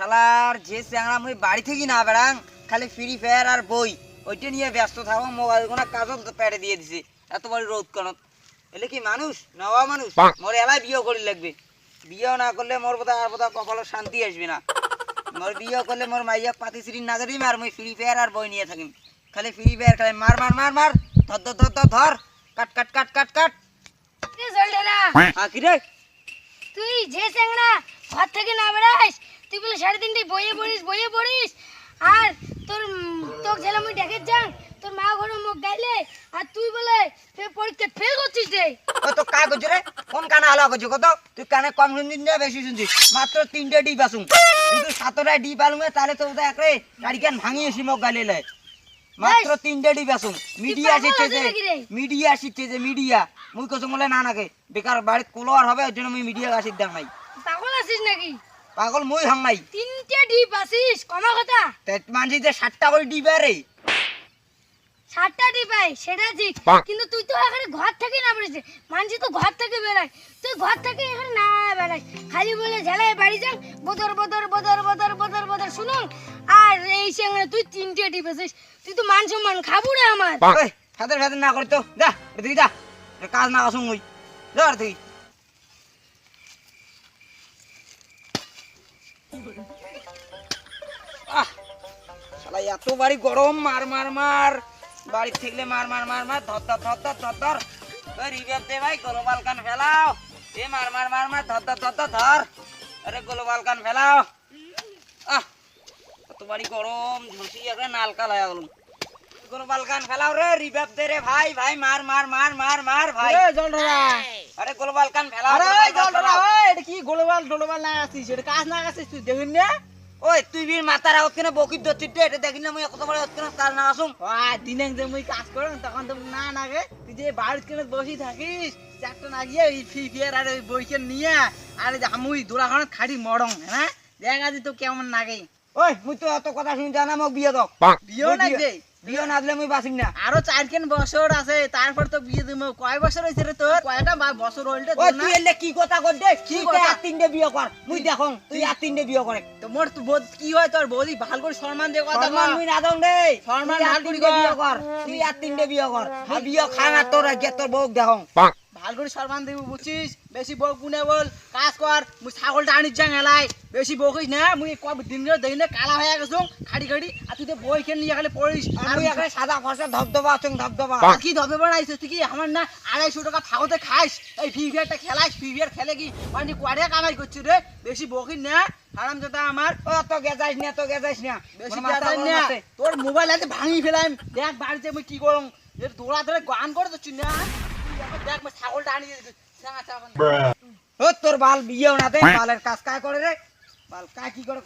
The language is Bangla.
শালার যে চ্যাংড়া মুই বাড়ি থেকে না বেড়াং খালি ফ্রি ফায়ার আর বই ওইটা নিয়ে ব্যস্ত থাকো মোবাইল কোনো কাজও পেড়ে দিয়ে দিছে এত বড় রোদ কানত এলে কি মানুষ নওয়া মানুষ মোর এলাই বিয়ে করি লাগবে বিয়ে না করলে মোর বোধ আর বোধ কপালের শান্তি আসবে না মোর বিয়ে করলে মোর মাইয়া পাতি সিরিন না দিম আর মুই ফ্রি ফায়ার আর বই নিয়ে থাকিম খালি ফ্রি ফায়ার খালি মার মার মার মার ধর ধর ধর ধর ধর কাট কাট কাট কাট কাট কে জলডেরা কি রে তুই যে চ্যাংড়া ঘর থেকে না বেড়াইস তুই বলে 3:30 বইয়ে পড়িস আর তোর ছেলে মুই ডেকে যাং তোর মা ঘরে মুখ গাইলে আর তুই বলে পরীক্ষা ফেল করছিস রে ও তো কাজ করছিস রে কোন কানে হালা করছিস কত তুই কানে কম শুনছিস না বেশি শুনছিস মাত্র 3টে ডি পাসুম কিন্তু 7টা ডি পালুমে তাহলে তো ওটা একরে গাড়ি কেন ভাঙিয়েছি মোক গাইলে লাই মাত্র 3টে ডি পাসুম মিডিয়া আসিছে যে মিডিয়া মুই কসম বলে না নাকে বেকার বাড়িতে কোলোয়ার হবে ওই জন্য মুই মিডিয়া আসিক দাম নাই পাগল আছিস নাকি পাগল মুই হাং নাই 3টে ডিপ আসিস কমা কথা তে মানছি যে 7টা করে ডি বারে 7টা ডিপ আই সেটা ঠিক কিন্তু তুই তো এখানে ঘর থেকে না বেরিয়েছিস মানছি তো ঘর থেকে বেরাই তুই ঘর থেকে এখানে না বেরাই খালি বলে ঝালায় বাড়ি যান বদর বদর বদর বদর বদর বদর শুনুন আর এই সঙ্গে তুই 3টে ডিপ আসিস তুই তো মান সম্মান খাবো রে আমার ওই ফাদের ফাদের না করি তো যা এদিকে যা কাজ না আসুন মুই যা আর তুই শালা এত বাড়ি গরম মার মার মার বাড়ি থাকলে মার মার মার মার ধর ধর ধর ধর ধর ধর ওই রিভার দে ভাই গ্লোবাল কান ফেলাও এ মার মার মার মার ধর ধর ধর ধর ধর আরে গ্লোবাল কান ফেলাও এত বাড়ি গরম ঝুঁসি একটা নালকা লাগা গেল গ্লোবাল কান ফেলাও রে রিভার দে রে ভাই ভাই মার মার মার মার মার ভাই জলডরা আরে গ্লোবাল কান ফেলাও আরে জলডরা ওই এটা কি গ্লোবাল না আসিস এটা কাজ না আসিস তুই দেখুন না ওই তুই বীর মাথার আউত কেন বকির দচ্ছিস এটা দেখিস না মুই কত বড় কেন কাজ না আসুম ওই দিনে যে মুই কাজ করম তখন তো না নাগে তুই যে বাড়িতে কেন বসি থাকিস চারটা না গিয়ে এই ফ্রি ফায়ার আর ওই বইকে নিয়ে আর মুই দোলাখানে খাড়ি মরং হ্যাঁ দেখ আজ তো কেমন লাগে ওই মুই তো এত কথা শুনি জানা মোক বিয়ে দাও বিয়েও না দে বিয়ে না দিলে মুই বাঁচিম না আরো 4 বছর আছে তারপর তো বিয়ে দিব কয় বছর হইছে রে তোর কয়টা বছর হইলতে ওই তুই এলে কি কথা কর দে কি তুই কথা? আর 3টে বিয়ে কর মুই দেখং তুই আর 3টে বিয়ে করে তো মোর তো বোধ কি হয় তোর বৌদি ভাল করে সম্মান দিয়ে কথা সম্মান বল মুই না দং রে সম্মান তুই আর ভাল করে 3টে বিয়ে কর। কর তুই আর 3টে বিয়ে কর আর বিয়ে খানা তোর আগে তোর বউ দেখং ভাল করে সম্মান দিব বুঝছিস বেশি বউ গুনে বল কাজ কর মুই ছাগলটা আনিস যাং এলাই বেশি বকিস না মুই কব দিন ধরে দেখি না কালা হয়ে গেছ খাড়ি খাড়ি আর তুই তো বই খেল নিয়ে খালি পড়িস আর মুই একটা সাদা ফসা ধবধবা আছং ধবধবা কি ধবে বানাইছিস তুই কি আমার না 250 টাকা থাকতে খাইস এই ফ্রি ফায়ারটা খেলাইস ফ্রি ফায়ার খেলে কি মানে কোয়াড়ে কামাই করছিস রে বেশি বকিস না হারামজাদা আমার ও তো গেজাইস না তো গেজাইস না বেশি মোর মাথা জানাই গরম না আছে। তোর মোবাইল হাতে ভাঙি ফেলাম দেখ বাড়িতে মুই কি করম এ দৌড়া ধরে গান করে দিচ্ছি না তুই দেখ মই ছাগলটা আনি ও তোর বাল বিয়েও না দে বালের কাজ কাজ করে রে বাল কাজ কি করে